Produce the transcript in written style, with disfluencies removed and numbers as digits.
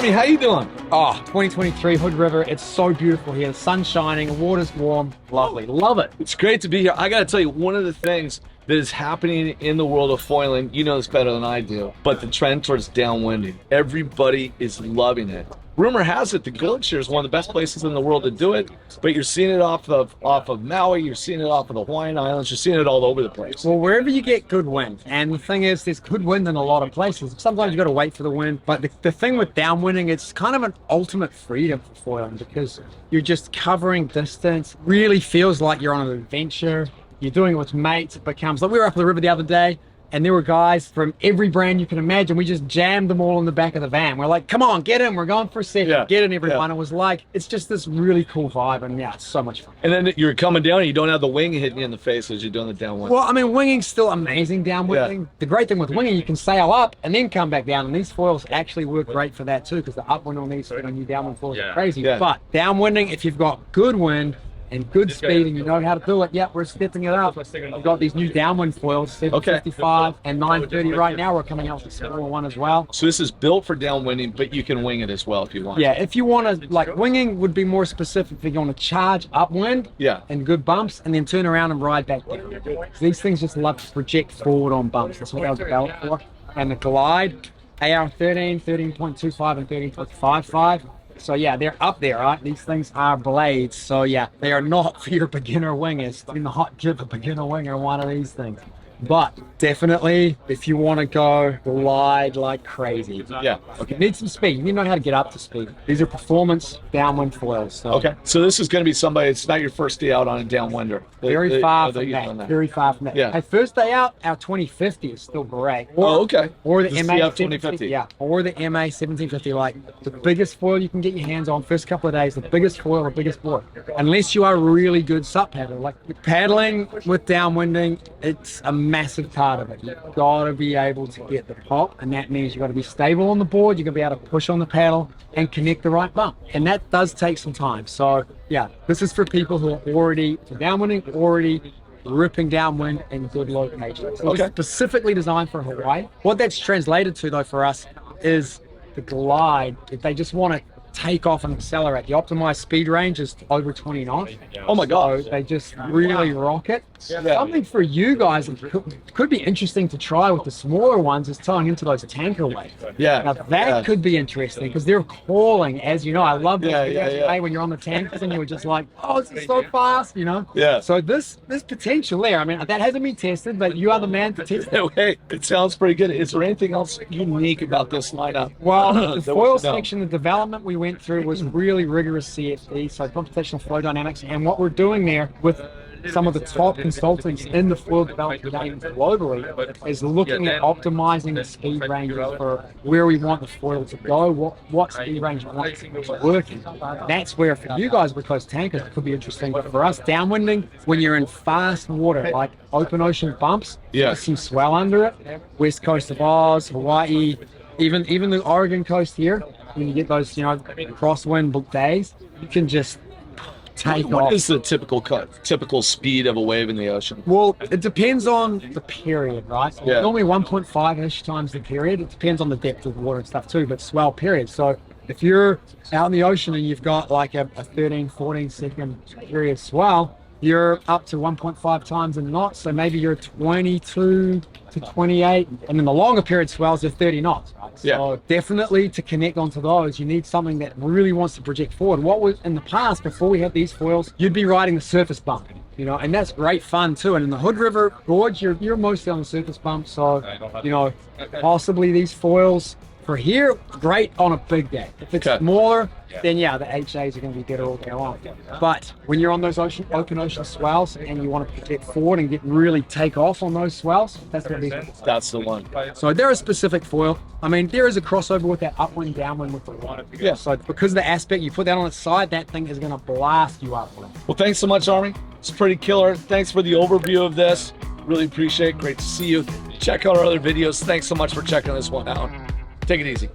Armie, how you doing? Oh, 2023 Hood River. It's so beautiful here. The sun's shining, the water's warm. Lovely. Love it. It's great to be here. I got to tell you, one of the things that is happening in the world of foiling, you know this better than I do, but the trend towards downwinding. Everybody is loving it. Rumor has it the Gorge here is one of the best places in the world to do it, but you're seeing it off of Maui, you're seeing it off of the Hawaiian Islands, you're seeing it all over the place. Well, wherever you get good wind, and the thing is, there's good wind in a lot of places. Sometimes you got to wait for the wind, but the thing with downwinding, it's kind of an ultimate freedom for foiling because you're just covering distance. Really feels like you're on an adventure. You're doing it with mates. It becomes like we were up the river the other day, and there were guys from every brand you can imagine. We just jammed them all in the back of the van. We're like, come on, get in. We're going for a second. Yeah. Get in, everyone. It was like, it's just this really cool vibe. And yeah, it's so much fun. And then you're coming down and you don't have the wing hitting you in the face as you're doing the downwind. Well, I mean, winging's still amazing downwinding. Yeah. The great thing with winging, you can sail up and then come back down. And these foils actually work great for that too, because the upwind on these new downwind foils are crazy. Yeah. But downwinding, if you've got good wind and good speed and you know how to do it, we're stepping it up. We've got these new downwind foils, 755 and 930 right now. We're coming out with a smaller one as well. So this is built for downwinding, but you can wing it as well if you want. Yeah, if you want to, like, winging would be more specific if you want to charge upwind and good bumps and then turn around and ride back down. So these things just love to project forward on bumps. That's what they were developed for. And the glide, AR13, 13.25 and 13.55. So yeah, they're up there, right? These things are blades. So yeah, they are not for your beginner wingers. In the hot tip, a beginner winger, one of these things. But definitely, if you want to go glide like crazy, you need some speed. You need to know how to get up to speed. These are performance downwind foils. So. Okay, so this is going to be somebody. It's not your first day out on a downwinder. Very far from that. Very far from that. Yeah. Hey, first day out, our 2050 is still great. Or the MA 2050. Yeah, or the MA 1750. Like the biggest foil you can get your hands on first couple of days. The biggest foil, the biggest board. Unless you are a really good sup paddler, like paddling with downwinding, it's a massive part of it. You've got to be able to get the pop, and that means you've got to be stable on the board. You've got to be able to push on the paddle and connect the right bump, and that does take some time. So yeah, this is for people who are already downwinding, already ripping downwind in good locations. So it's specifically designed for Hawaii. What that's translated to though for us is the glide. If they just want to take off and accelerate, the optimized speed range is over 20 knots. Oh my god, so they just really rock it. Something for you guys that could be interesting to try with the smaller ones is tying into those tanker waves. Now that could be interesting because they're calling, as you know. I love this when you're on the tankers and you were just like, oh, this is so fast, you know. So this potential there. I mean, that hasn't been tested, but you are the man to test it. Hey, it sounds pretty good. Is there anything else unique about this lineup? Well, the foil section, the development we went through was really rigorous CFD, so computational flow dynamics, and what we're doing there with some of the top consultants in the foil development game globally is looking at optimizing the speed ranges for where we want the foil to go, what speed range we want it to work in. That's where for you guys with those tankers it could be interesting, but for us downwinding, when you're in fast water like open ocean bumps, there's some swell under it, west coast of Oz, Hawaii, even the Oregon coast here, when you get those crosswind days, you can just take off. What is the typical speed of a wave in the ocean? Well, it depends on the period, right? Normally 1.5-ish times the period. It depends on the depth of the water and stuff too, but swell period. So if you're out in the ocean and you've got like a 13, 14 second period swell, you're up to 1.5 times a knot. So maybe you're 22 to 28, and then the longer period swells are 30 knots, right? So definitely to connect onto those, you need something that really wants to project forward. What was in the past, before we had these foils, you'd be riding the surface bump, and that's great fun too. And in the Hood River Gorge, you're mostly on the surface bump. So, possibly these foils for here, great on a big day. If it's smaller, then the HAs are going to be better all day long. But when you're on those open ocean swells and you want to project forward and really take off on those swells, that's going to be that's the one. So they're a specific foil. I mean, there is a crossover with that upwind, downwind with the water. So because of the aspect, you put that on its side, that thing is going to blast you upwind. Well, thanks so much, Armie. It's pretty killer. Thanks for the overview of this. Really appreciate it. Great to see you. Check out our other videos. Thanks so much for checking this one out. Take it easy.